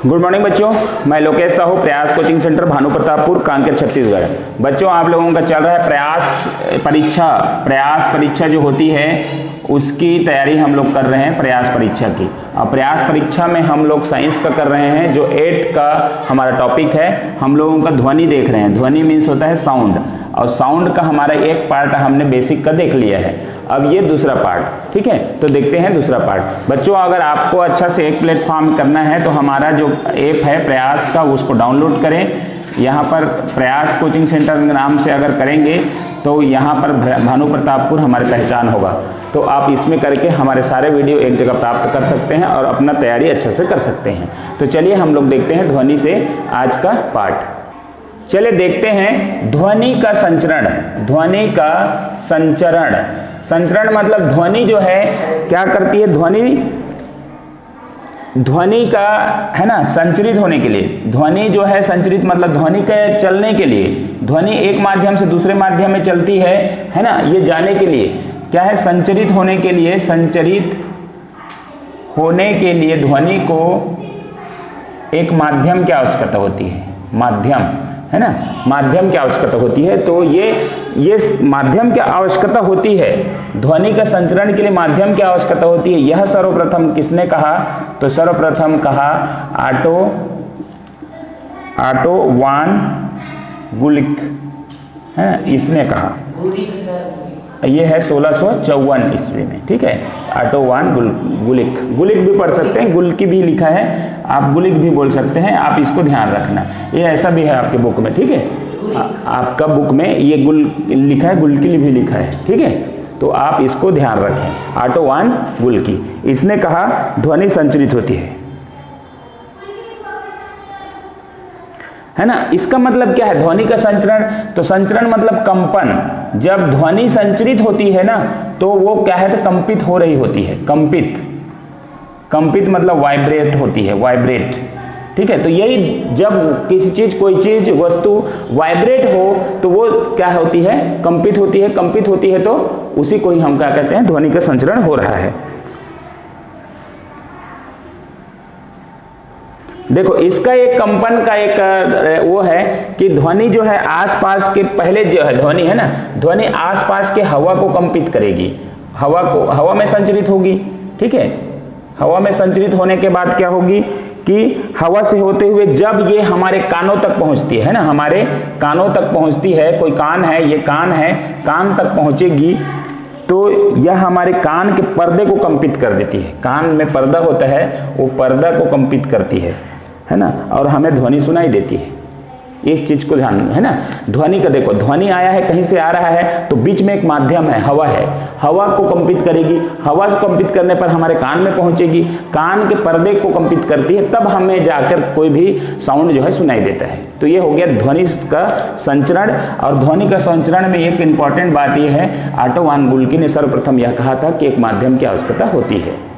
Good morning बच्चों, मैं लोकेश साहू, प्रयास कोचिंग सेंटर, भानु प्रतापपुर, कांकेर, छत्तीसगढ़। बच्चों, आप लोगों का चल रहा है प्रयास परीक्षा जो होती है उसकी तैयारी हम लोग कर रहे हैं, प्रयास परीक्षा की। अब प्रयास परीक्षा में हम लोग साइंस का कर रहे हैं, जो 8 का हमारा टॉपिक है। हम लोगों का ध्वनि देख रहे हैं। ध्वनि मीन्स होता है साउंड, और साउंड का हमारा एक पार्ट हमने बेसिक का देख लिया है। अब ये दूसरा पार्ट, ठीक है, तो देखते हैं दूसरा पार्ट। बच्चों, अगर आपको अच्छा से एक प्लेटफॉर्म करना है तो हमारा जो ऐप है प्रयास का, उसको डाउनलोड करें। यहाँ पर प्रयास कोचिंग सेंटर के नाम से अगर करेंगे तो यहाँ पर भानु प्रतापपुर हमारी पहचान होगा। तो आप इसमें करके हमारे सारे वीडियो एक जगह प्राप्त कर सकते हैं और अपना तैयारी अच्छे से कर सकते हैं। तो चलिए हम लोग देखते हैं ध्वनि से आज का पार्ट। चलिए देखते हैं ध्वनि का संचरण। ध्वनि का संचरण, संचरण मतलब ध्वनि जो है क्या करती है, ध्वनि का है ना, संचरित होने के लिए। ध्वनि जो है संचरित मतलब ध्वनि के चलने के लिए, ध्वनि एक माध्यम से दूसरे माध्यम में चलती है ना, ये जाने के लिए क्या है, संचरित होने के लिए। संचरित होने के लिए ध्वनि को एक माध्यम की आवश्यकता होती है, माध्यम है ना, माध्यम की आवश्यकता होती है। तो ये माध्यम की आवश्यकता होती है, ध्वनि का संचरण के लिए माध्यम की आवश्यकता होती है। यह सर्वप्रथम किसने कहा, तो सर्वप्रथम कहा ऑटो वान गुलिक है, इसने कहा। ये है 1654 ईस्वी में, ठीक है। ऑटो वान गुलिक, गुलिक भी पढ़ सकते हैं, गुल की भी लिखा है, आप गुलिक भी बोल सकते हैं। आप इसको ध्यान रखना, ये ऐसा भी है आपके बुक में, ठीक है। आपका बुक में ये गुल लिखा है, गुलकिल भी लिखा है, ठीक है। तो आप इसको ध्यान रखें, ऑटो वान गुलकी, इसने कहा ध्वनि संचरित होती है ना। इसका मतलब क्या है ध्वनि का संचरण, तो संचरण मतलब कंपन। जब ध्वनि संचरित होती है ना तो वो क्या है, तो कंपित हो रही होती है। कंपित मतलब वाइब्रेट होती है, वाइब्रेट, ठीक है। तो यही जब किसी चीज, कोई चीज, वस्तु वाइब्रेट हो तो वो क्या होती है, कंपित होती है। कंपित होती है तो उसी को ही हम क्या कहते हैं, ध्वनि का संचरण हो रहा है। देखो, इसका एक कंपन का एक वो है कि ध्वनि जो है आसपास के, पहले जो है ध्वनि है ना, ध्वनि आसपास के हवा को कंपित करेगी, हवा में संचरित होगी, ठीक है। हवा में संचरित होने के बाद क्या होगी कि हवा से होते हुए जब ये हमारे कानों तक पहुंचती है ना, हमारे कानों तक पहुंचती है, कोई कान है, ये कान है, कान तक पहुंचेगी तो यह हमारे कान के पर्दे को कंपित कर देती है। कान में पर्दा होता है, वो पर्दा को कंपित करती है ना, और हमें ध्वनि सुनाई देती है। इस चीज को ध्यान है ना। ध्वनि का देखो, ध्वनि आया है, कहीं से आ रहा है, तो बीच में एक माध्यम है, हवा है, हवा को कंपित करेगी। हवा को कंपित करने पर हमारे कान में पहुंचेगी, कान के पर्दे को कंपित करती है, तब हमें जाकर कोई भी साउंड जो है सुनाई देता है। तो ये हो गया ध्वनि का संचरण। और ध्वनि का संचरण में एक इंपॉर्टेंट बात यह है, ऑटो वान गुल्की ने सर्वप्रथम यह कहा था कि एक माध्यम की आवश्यकता होती है।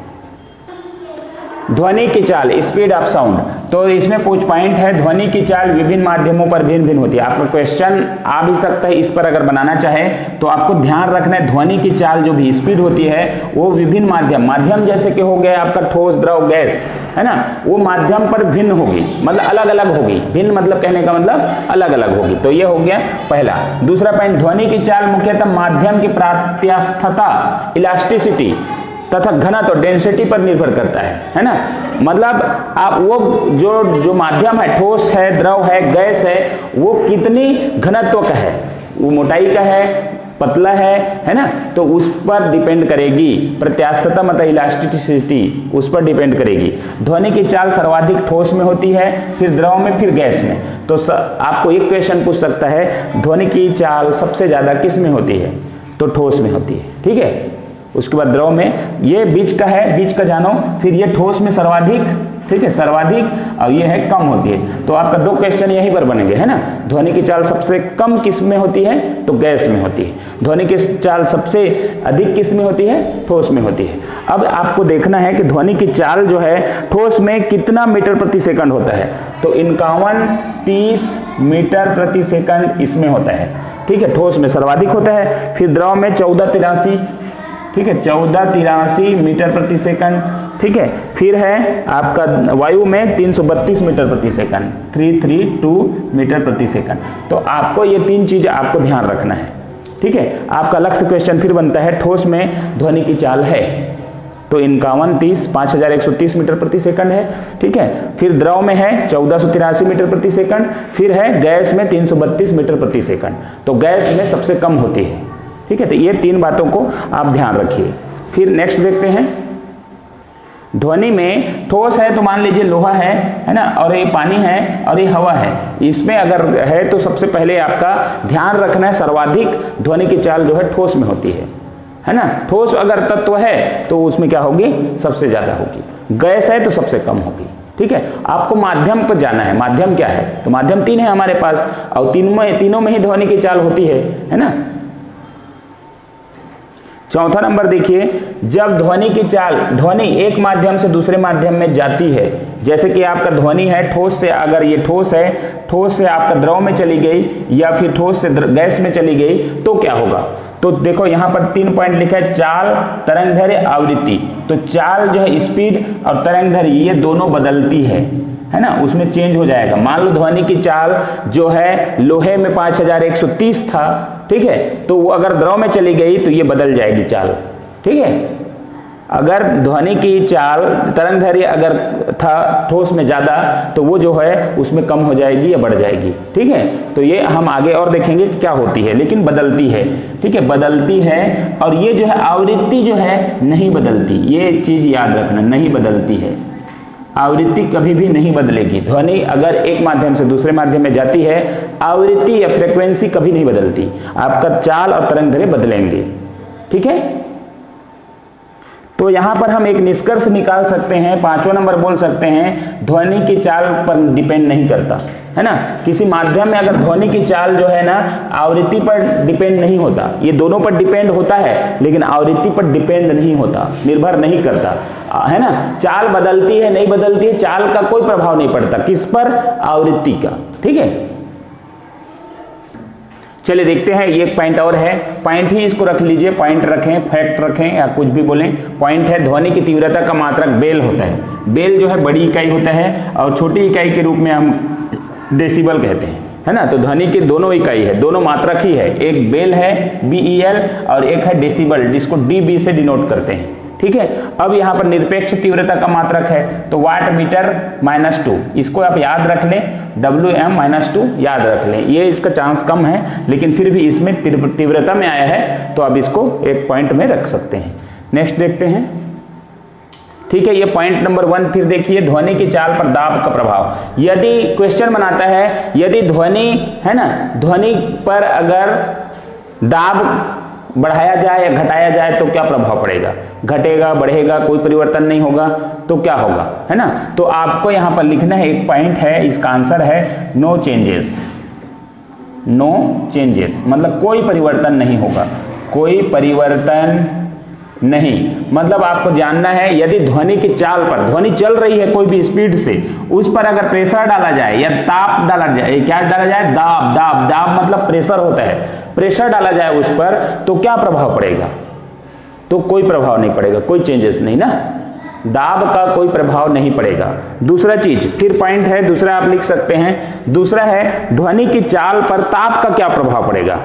ध्वनि की चाल, स्पीड ऑफ साउंड, तो इसमें कुछ पॉइंट है। ध्वनि की चाल विभिन्न माध्यमों पर भिन्न भिन्न होती है। आपका क्वेश्चन आ भी सकता है, इस पर अगर बनाना चाहे तो आपको ध्यान रखना है, ध्वनि की चाल जो भी स्पीड होती है वो विभिन्न माध्यम जैसे कि हो गया आपका ठोस, द्रव, गैस है ना, वो माध्यम पर भिन्न होगी, मतलब अलग अलग होगी। भिन्न मतलब कहने का मतलब अलग अलग होगी। तो ये हो गया पहला। दूसरा पॉइंट, ध्वनि की चाल मुख्यतः माध्यम की प्रात्यस्थता, इलास्टिसिटी तथा घनत्व और डेंसिटी पर निर्भर करता है ना। मतलब आप वो जो माध्यम है, ठोस है, द्रव है, गैस है, वो कितनी घनत्व का है, वो मोटाई का है, पतला है ना, तो उस पर डिपेंड करेगी। प्रत्यास्थता मतलब इलास्टिसिटी, उस पर डिपेंड करेगी। ध्वनि की चाल सर्वाधिक ठोस में होती है, फिर द्रव में, फिर गैस में। तो आपको एक क्वेश्चन पूछ सकता है, ध्वनि की चाल सबसे ज्यादा किस में होती है, तो ठोस में होती है, ठीक है। उसके बाद द्रव में, ये बीच का है, बीच का जानो, फिर ये ठोस में सर्वाधिक, ठीक है, सर्वाधिक, और ये है कम होती है। तो आपका 2 क्वेश्चन यहीं पर बनेंगे, है ना। ध्वनि की चाल सबसे कम किस में होती है, तो गैस में होती है। ध्वनि की चाल सबसे अधिक किस में होती है, ठोस में होती है। अब आपको देखना है कि ध्वनि की चाल जो है ठोस में कितना मीटर प्रति सेकंड होता है, तो 51-30 मीटर प्रति सेकंड इसमें होता है, ठीक है, ठोस में सर्वाधिक होता है। फिर द्रव में 1483 ठीक है, 1483 मीटर प्रति सेकंड। ठीक है, फिर है आपका वायु में 332 मीटर प्रति सेकंड, 332 मीटर प्रति सेकंड। तो आपको ये तीन चीज आपको ध्यान रखना है। ठीक है, आपका लक्ष्य क्वेश्चन फिर बनता है, ठोस में ध्वनि की चाल है तो 5130 5130 मीटर प्रति सेकंड है। ठीक है, फिर द्रव में है 1483 मीटर प्रति सेकंड, फिर है गैस में 332 मीटर प्रति सेकंड। तो गैस में सबसे कम होती है। ठीक है, तो ये तीन बातों को आप ध्यान रखिए। फिर नेक्स्ट देखते हैं, ध्वनि में ठोस है तो मान लीजिए लोहा है ना, और ये पानी है और ये हवा है। इसमें अगर है तो सबसे पहले आपका ध्यान रखना है सर्वाधिक ध्वनि की चाल जो है ठोस में होती है ना। ठोस अगर तत्व है तो उसमें क्या होगी, सबसे ज्यादा होगी। गैस है तो सबसे कम होगी। ठीक है, आपको माध्यम पर जाना है। माध्यम क्या है, तो माध्यम तीन है हमारे पास, और तीनों में ही ध्वनि की चाल होती है ना। चौथा नंबर देखिए, जब ध्वनि की चाल, ध्वनि एक माध्यम से दूसरे माध्यम में जाती है, जैसे कि आपका ध्वनि है ठोस से, अगर ये ठोस है, ठोस से आपका द्रव में चली गई या फिर ठोस से गैस में चली गई तो क्या होगा। तो देखो यहाँ पर 3 पॉइंट लिखा है, चाल, तरंगदैर्घ्य, आवृत्ति। तो चाल जो है स्पीड और तरंगदैर्घ्य ये दोनों बदलती है ना, उसमें चेंज हो जाएगा। मान लो ध्वनि की चाल जो है लोहे में 5130 था, ठीक है, तो वो अगर द्रव में चली गई तो ये बदल जाएगी चाल। ठीक है, अगर ध्वनि की चाल तरंगदैर्घ्य अगर था ठोस में ज्यादा तो वो जो है उसमें कम हो जाएगी या बढ़ जाएगी। ठीक है, तो ये हम आगे और देखेंगे कि क्या होती है, लेकिन बदलती है। ठीक है, बदलती है। और ये जो है आवृत्ति जो है नहीं बदलती, ये चीज याद रखना, नहीं बदलती है। आवृत्ति कभी भी नहीं बदलेगी। ध्वनि अगर एक माध्यम से दूसरे माध्यम में जाती है, आवृत्ति या फ्रीक्वेंसी कभी नहीं बदलती, आपका चाल और तरंगदैर्घ्य बदलेंगे। ठीक है, तो यहां पर हम एक निष्कर्ष निकाल सकते हैं, 5वां नंबर बोल सकते हैं, ध्वनि की चाल पर डिपेंड नहीं करता है ना। किसी माध्यम में अगर ध्वनि की चाल जो है ना आवृत्ति पर डिपेंड नहीं होता, ये दोनों पर डिपेंड होता है लेकिन आवृत्ति पर डिपेंड नहीं होता, निर्भर नहीं करता है ना। चाल बदलती है नहीं बदलती है, चाल का कोई प्रभाव नहीं पड़ता, किस पर, आवृत्ति का। ठीक है, चलिए देखते हैं, ये पॉइंट और है, पॉइंट ही इसको रख लीजिए, पॉइंट रखें, फैक्ट रखें या कुछ भी बोलें। पॉइंट है, ध्वनि की तीव्रता का मात्रक बेल होता है। बेल जो है बड़ी इकाई होता है और छोटी इकाई के रूप में हम डेसिबल कहते हैं, है ना। तो ध्वनि की दोनों इकाई है, दोनों मात्रक ही है, एक बेल है BEL और एक है डेसिबल जिसको DB से डिनोट करते हैं। ठीक है, अब यहाँ पर निरपेक्ष तीव्रता का मात्रक है तो वाट मीटर -2, इसको आप याद रख लें, WM -2 याद रख लें, ये इसका चांस कम है लेकिन फिर भी इसमें तीव्रता में आया है तो आप इसको एक पॉइंट में रख सकते हैं। नेक्स्ट देखते हैं। ठीक है, ये पॉइंट नंबर 1 फिर देखिए, ध्वनि की चाल पर दाब का प्रभाव। यदि क्वेश्चन बनाता है, यदि ध्वनि है ना, ध्वनि पर अगर दाब बढ़ाया जाए या घटाया जाए तो क्या प्रभाव पड़ेगा, घटेगा, बढ़ेगा, कोई परिवर्तन नहीं होगा तो क्या होगा, है ना। तो आपको यहां पर लिखना है, एक पॉइंट है, इसका आंसर है नो चेंजेस। नो चेंजेस मतलब कोई परिवर्तन नहीं होगा, कोई परिवर्तन नहीं। मतलब आपको जानना है, यदि ध्वनि की चाल पर, ध्वनि चल रही है कोई भी स्पीड से, उस पर अगर प्रेशर डाला जाए या ताप डाला जाए, क्या डाला जाए, दाब। दाब दाब मतलब प्रेशर होता है, प्रेशर डाला जाए उस पर तो क्या प्रभाव पड़ेगा, तो कोई प्रभाव नहीं पड़ेगा, कोई चेंजेस नहीं ना, दाब का कोई प्रभाव नहीं पड़ेगा। दूसरा चीज, फिर पॉइंट है दूसरा आप लिख सकते हैं, दूसरा है ध्वनि की चाल पर ताप का क्या प्रभाव पड़ेगा।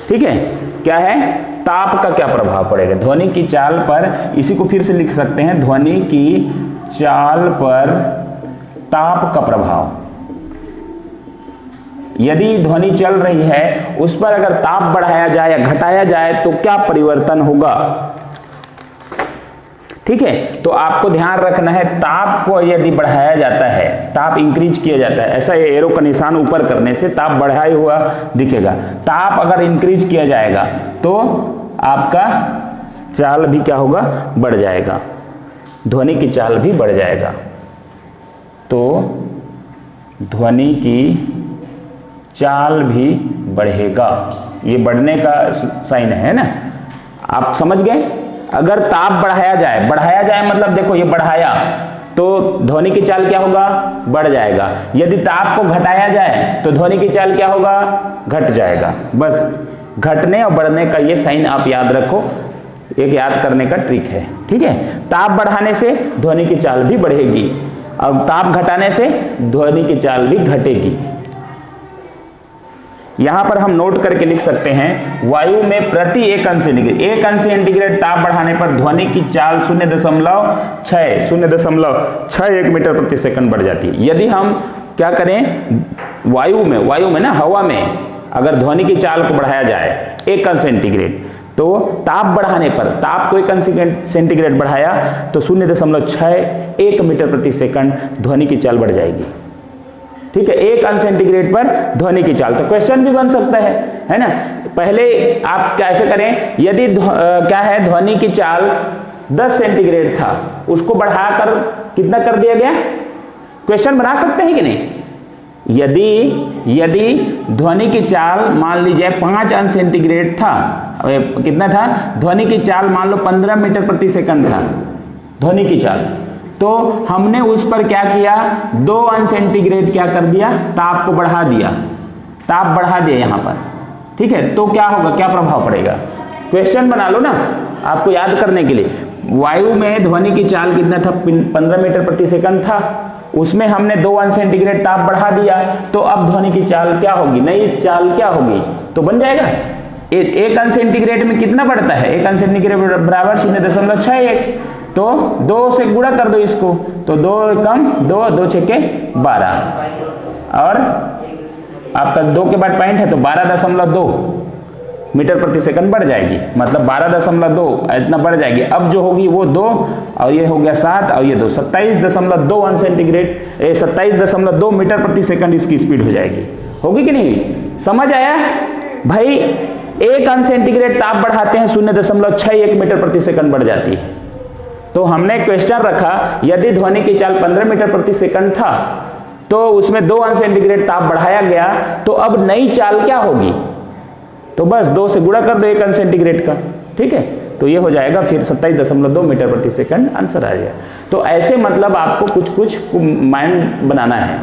ठीक है, क्या है, ताप का क्या प्रभाव पड़ेगा ध्वनि की चाल पर। इसी को फिर से लिख सकते हैं, ध्वनि की चाल पर ताप का प्रभाव। यदि ध्वनि चल रही है उस पर अगर ताप बढ़ाया जाए या घटाया जाए तो क्या परिवर्तन होगा। ठीक है, तो आपको ध्यान रखना है, ताप को यदि बढ़ाया जाता है, ताप इंक्रीज किया जाता है, ऐसा ये एरो का निशान ऊपर करने से ताप बढ़ाया हुआ दिखेगा। ताप अगर इंक्रीज किया जाएगा तो आपका चाल भी क्या होगा, बढ़ जाएगा, ध्वनि की चाल भी बढ़ जाएगा। तो ध्वनि की चाल भी बढ़ेगा, ये बढ़ने का साइन है ना, आप समझ गए। अगर ताप बढ़ाया जाए मतलब देखो ये बढ़ाया तो ध्वनि की चाल क्या होगा, बढ़ जाएगा। यदि ताप को घटाया जाए तो ध्वनि की चाल क्या होगा, घट जाएगा। बस घटने और बढ़ने का ये साइन आप याद रखो, एक याद करने का ट्रिक है, ठीक है। ताप बढ़ाने से ध्वनि की चाल भी बढ़ेगी और ताप घटाने से ध्वनि की चाल भी घटेगी। यहां पर हम नोट करके लिख सकते हैं, वायु में प्रति 1 अंश सेंटीग्रेड, 1 अंश सेंटीग्रेड ताप बढ़ाने पर ध्वनि की चाल 0.61 मीटर प्रति सेकंड बढ़ जाती है। यदि हम क्या करें, वायु में ना, हवा में अगर ध्वनि की चाल को बढ़ाया जाए 1 अंश सेंटीग्रेड, तो ताप बढ़ाने पर, ताप को 1 अंश सेंटीग्रेड बढ़ाया तो 0.61 मीटर प्रति सेकंड ध्वनि की चाल बढ़ जाएगी, ठीक है, 1 अंश सेंटीग्रेड पर ध्वनि की चाल। तो क्वेश्चन भी बन सकता है ना। पहले आप कैसे करें, यदि क्या है, ध्वनि की चाल 10 सेंटीग्रेड था, उसको बढ़ाकर कितना कर दिया गया, क्वेश्चन बना सकते हैं कि नहीं। यदि ध्वनि की चाल मान लीजिए 5 अंश सेंटीग्रेड था, कितना था, ध्वनि की चाल मान लो 15 मीटर प्रति सेकंड था ध्वनि की चाल, तो हमने उस पर क्या किया, 2 अंश सेंटीग्रेड क्या कर दिया, ताप को बढ़ा दिया, ताप बढ़ा दिया यहां पर, ठीक है। तो क्या होगा, क्या प्रभाव पड़ेगा, क्वेश्चन बना लो ना आपको याद करने के लिए। वायु में ध्वनि की चाल कितना था, 15 मीटर प्रति सेकंड था, उसमें हमने 2 अंश सेंटीग्रेड ताप बढ़ा दिया, तो अब ध्वनि की चाल क्या होगी, नई चाल क्या होगी, तो बन जाएगा 1 अंश सेंटीग्रेड में कितना बढ़ता है, 1 अंश सेंटीग्रेड बराबर 0.61, तो 2 से गुणा कर दो इसको, तो 2 कम 2, 2 छक्के 12, और आपका 2 के बाद पॉइंट है तो 12.2 मीटर प्रति सेकंड बढ़ जाएगी, मतलब 12.2 इतना बढ़ जाएगी। अब जो होगी वो 2 और ये हो गया 7 और ये 2, 27.2 अंश सेंटीग्रेड, 27.2 मीटर प्रति सेकंड इसकी स्पीड हो जाएगी, होगी कि नहीं, समझ आया भाई। 1 अंश सेंटीग्रेड ताप बढ़ाते हैं 0.61 मीटर प्रति सेकंड बढ़ जाती है। तो हमने क्वेश्चन रखा, यदि ध्वनि की चाल 15 मीटर प्रति सेकंड था, तो उसमें 2 अंश सेंटीग्रेड ताप बढ़ाया गया, तो अब नई चाल क्या होगी, तो बस 2 से गुणा कर दो 1 अंश सेंटीग्रेड का, ठीक है, तो ये हो जाएगा फिर 27.2 मीटर प्रति सेकंड आंसर आ जाएगा। तो ऐसे मतलब आपको कुछ माइंड बनाना है,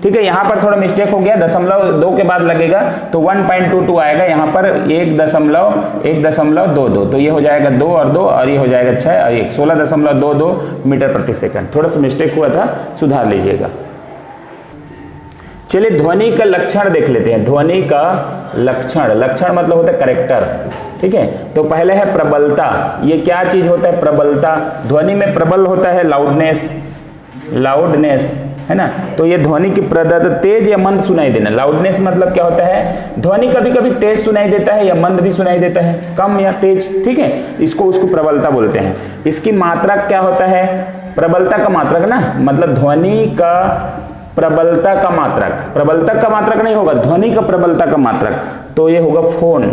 ठीक है। यहां पर थोड़ा मिस्टेक हो गया, 0.2 के बाद लगेगा तो 1.22 आएगा, यहां पर 1.22, तो ये हो जाएगा 2 और 2 और ये हो जाएगा 6 और 1, 16.22 मीटर प्रति सेकंड। थोड़ा सा मिस्टेक हुआ था, सुधार लीजिएगा। चलिए ध्वनि का लक्षण देख लेते हैं। ध्वनि का लक्षण मतलब होता है कैरेक्टर, ठीक है। तो पहले है प्रबलता, ये क्या चीज होता है, प्रबलता। ध्वनि में प्रबल होता है लाउडनेस, है ना। तो ये ध्वनि की प्रबलता, तेज या मंद सुनाई देना। लाउडनेस मतलब क्या होता है, ध्वनि कभी कभी तेज सुनाई देता है या मंद भी सुनाई देता है, कम या तेज, ठीक है, उसको प्रबलता बोलते हैं। इसकी मात्रक क्या होता है, प्रबलता का मात्रक ना, मतलब ध्वनि का प्रबलता का मात्रक नहीं होगा, ध्वनि का प्रबलता का मात्रक, तो ये होगा फोन।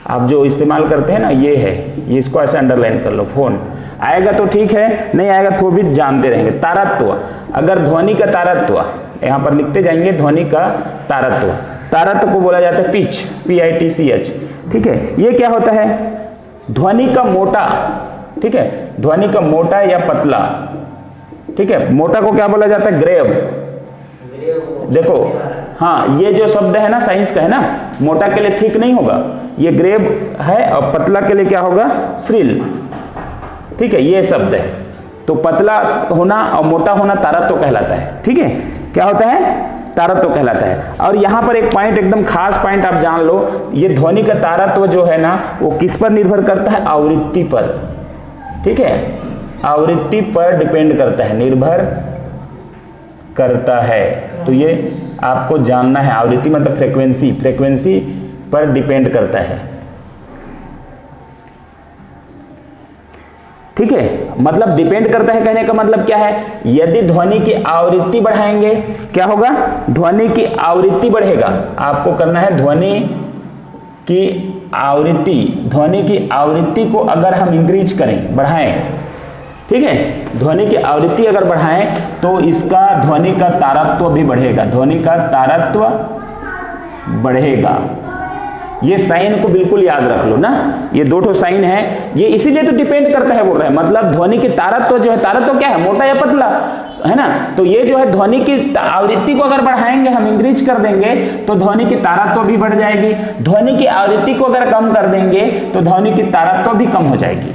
आप जो इस्तेमाल करते हैं ना, ये है, ये इसको ऐसे अंडरलाइन कर लो, फोन आएगा तो ठीक है, नहीं आएगा तो भी जानते रहेंगे। तारत्व, अगर ध्वनि का तारत्व यहां पर लिखते जाएंगे, ध्वनि का तारत्व को बोला जाता है पिच, PITCH, ठीक है। ये क्या होता है, ध्वनि का मोटा, ठीक है, ध्वनि का मोटा या पतला, ठीक है। मोटा को क्या बोला जाता है, ग्रेव। देखो हाँ, ये जो शब्द है ना, साइंस का है ना, मोटा के लिए ठीक नहीं होगा, ये ग्रेव है, और पतला के लिए क्या होगा, श्रिल, ठीक है, ये शब्द है। तो पतला होना और मोटा होना तारत्व कहलाता है, ठीक है, क्या होता है, तारत्व कहलाता है। और यहां पर एक पॉइंट, एकदम खास पॉइंट आप जान लो, ये ध्वनि का तारत्व जो है ना, वो किस पर निर्भर करता है, आवृत्ति पर, ठीक है, आवृत्ति पर डिपेंड करता है, निर्भर करता है। तो ये आपको जानना है, आवृत्ति मतलब फ्रीक्वेंसी पर डिपेंड करता है, ठीक है। मतलब डिपेंड करता है कहने का मतलब क्या है, यदि ध्वनि की आवृत्ति बढ़ाएंगे क्या होगा, ध्वनि की आवृत्ति बढ़ेगा। आपको करना है ध्वनि की आवृत्ति को अगर हम इंक्रीज करें, बढ़ाएं, ठीक है, ध्वनि की आवृत्ति अगर बढ़ाएं तो इसका ध्वनि का तारत्व भी बढ़ेगा, ध्वनि का तारत्व बढ़ेगा। ये साइन को बिल्कुल याद रख लो ना, ये 2 साइन है, ये इसीलिए तो डिपेंड करता है बोल रहे हैं, मतलब ध्वनि की तारत्व जो है, तारत्व क्या है, मोटा या पतला। है ना। तो ये जो है ध्वनि की आवृत्ति को अगर बढ़ाएंगे, हम इंक्रीज कर देंगे तो ध्वनि की तारत्व भी बढ़ जाएगी। ध्वनि की आवृत्ति को अगर कम कर देंगे तो ध्वनि की तारत्व भी कम हो जाएगी।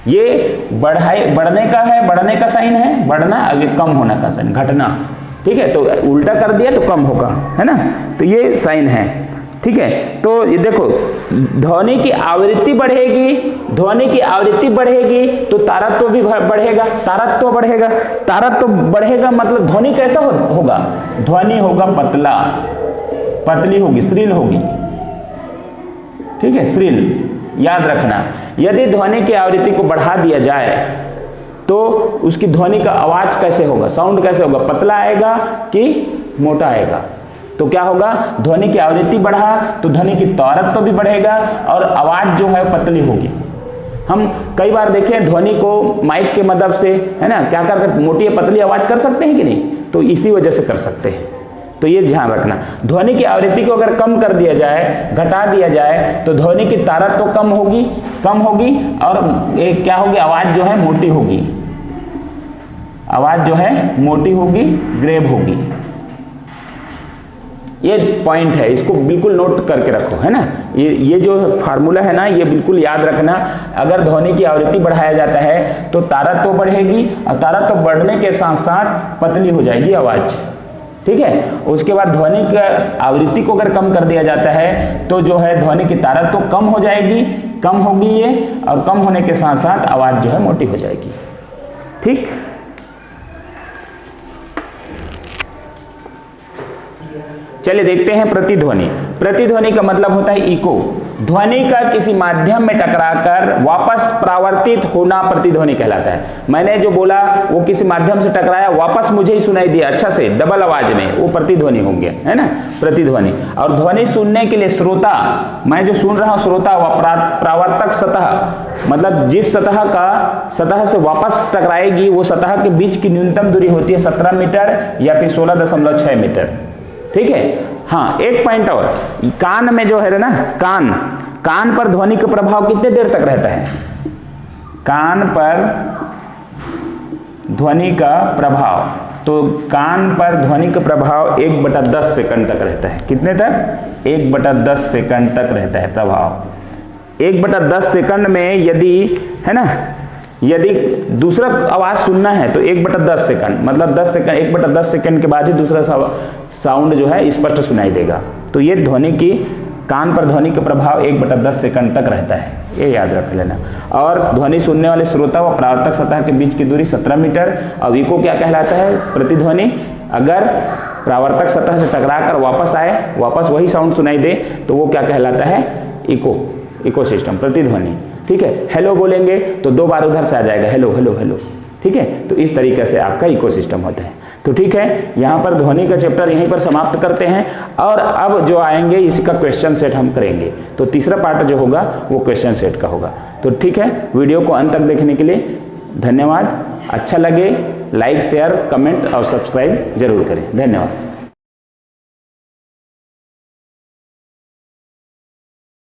ये बढ़ने का है, बढ़ने का साइन है, बढ़ना, आगे कम होने का साइन, घटना। ठीक है, तो उल्टा कर दिया तो कम होगा, है ना। तो ये साइन है, ठीक है। तो ये देखो, ध्वनि की आवृत्ति बढ़ेगी, ध्वनि की आवृत्ति बढ़ेगी तो तारत्व भी बढ़ेगा, तारत्व बढ़ेगा, तारत्व बढ़ेगा मतलब ध्वनि कैसा होगा, ध्वनि होगा पतला, पतली होगी, श्रील होगी। ठीक है, श्रील। याद रखना, यदि ध्वनि की आवृत्ति को बढ़ा दिया जाए तो उसकी ध्वनि का आवाज कैसे होगा, साउंड कैसे होगा, पतला आएगा कि मोटा आएगा। तो क्या होगा, ध्वनि की आवृत्ति बढ़ा तो ध्वनि की तारत्व भी बढ़ेगा और आवाज जो है पतली होगी। हम कई बार देखें ध्वनि को माइक के मदद से, है ना, क्या कर सकते, मोटी या पतली आवाज कर सकते हैं कि नहीं, तो इसी वजह से कर सकते हैं। तो ये ध्यान रखना, ध्वनि की आवृत्ति को अगर कम कर दिया जाए, घटा दिया जाए तो ध्वनि की तारत्व तो कम होगी और एक क्या होगी, आवाज जो है मोटी होगी, आवाज जो है मोटी होगी, ग्रेव होगी। ये पॉइंट है, इसको बिल्कुल नोट करके रखो, है ना। ये जो फार्मूला है ना, ये बिल्कुल याद रखना। अगर ध्वनि की आवृत्ति बढ़ाया जाता है तो तारत्व बढ़ेगी और तारत्व बढ़ने के साथ साथ पतली हो जाएगी आवाज। ठीक है, उसके बाद ध्वनि की आवृत्ति को अगर कम कर दिया जाता है तो जो है ध्वनि की तारत्व कम हो जाएगी, कम होगी ये, और कम होने के साथ साथ आवाज जो है मोटी हो जाएगी। ठीक, चलिए देखते हैं प्रतिध्वनि। प्रतिध्वनि का मतलब होता है इको। ध्वनि का किसी माध्यम में टकराकर वापस परावर्तित होना प्रतिध्वनि कहलाता है। मैंने जो बोला वो किसी माध्यम से टकराया, वापस मुझे ही सुनाई दिया अच्छा से डबल आवाज में, वो प्रतिध्वनि हो गया, है ना, प्रतिध्वनि। और ध्वनि सुनने के लिए श्रोता, मैं जो सुन रहा हूं श्रोता, वह परावर्तक सतह, मतलब जिस सतह से वापस टकराएगी वो सतह के बीच की न्यूनतम दूरी होती है 17 मीटर या फिर 16.6 मीटर। ठीक है। हाँ, एक पॉइंट और, कान में जो है ना, कान पर ध्वनि का प्रभाव कितने देर तक रहता है, कान पर ध्वनि का प्रभाव, तो कान पर ध्वनि का प्रभाव 1/10 सेकंड तक रहता है। कितने तक, 1/10 सेकंड तक रहता है प्रभाव। 1/10 सेकंड में यदि, है ना, यदि दूसरा आवाज सुनना है तो 1/10 सेकंड, मतलब 10 सेकंड, 1/10 सेकंड के बाद ही दूसरा साउंड जो है स्पष्ट सुनाई देगा। तो ये ध्वनि की, कान पर ध्वनि का प्रभाव 1/10 सेकंड तक रहता है, ये याद रख लेना। और ध्वनि सुनने वाले श्रोता व परावर्तक सतह के बीच की दूरी 17 मीटर। अब इको क्या कहलाता है, प्रतिध्वनि अगर परावर्तक सतह से टकराकर वापस आए, वापस वही साउंड सुनाई दे तो वो क्या कहलाता है, इको सिस्टम, प्रतिध्वनि। ठीक है, हेलो बोलेंगे तो 2 बार उधर से आ जाएगा, हेलो हेलो हेलो। ठीक है, तो इस तरीके से आपका इकोसिस्टम होता है। तो ठीक है, यहाँ पर ध्वनि का चैप्टर यहीं पर समाप्त करते हैं और अब जो आएंगे इसका क्वेश्चन सेट हम करेंगे। तो तीसरा पार्ट जो होगा वो क्वेश्चन सेट का होगा। तो ठीक है, वीडियो को अंत तक देखने के लिए धन्यवाद। अच्छा लगे लाइक, शेयर, कमेंट और सब्सक्राइब जरूर करें। धन्यवाद।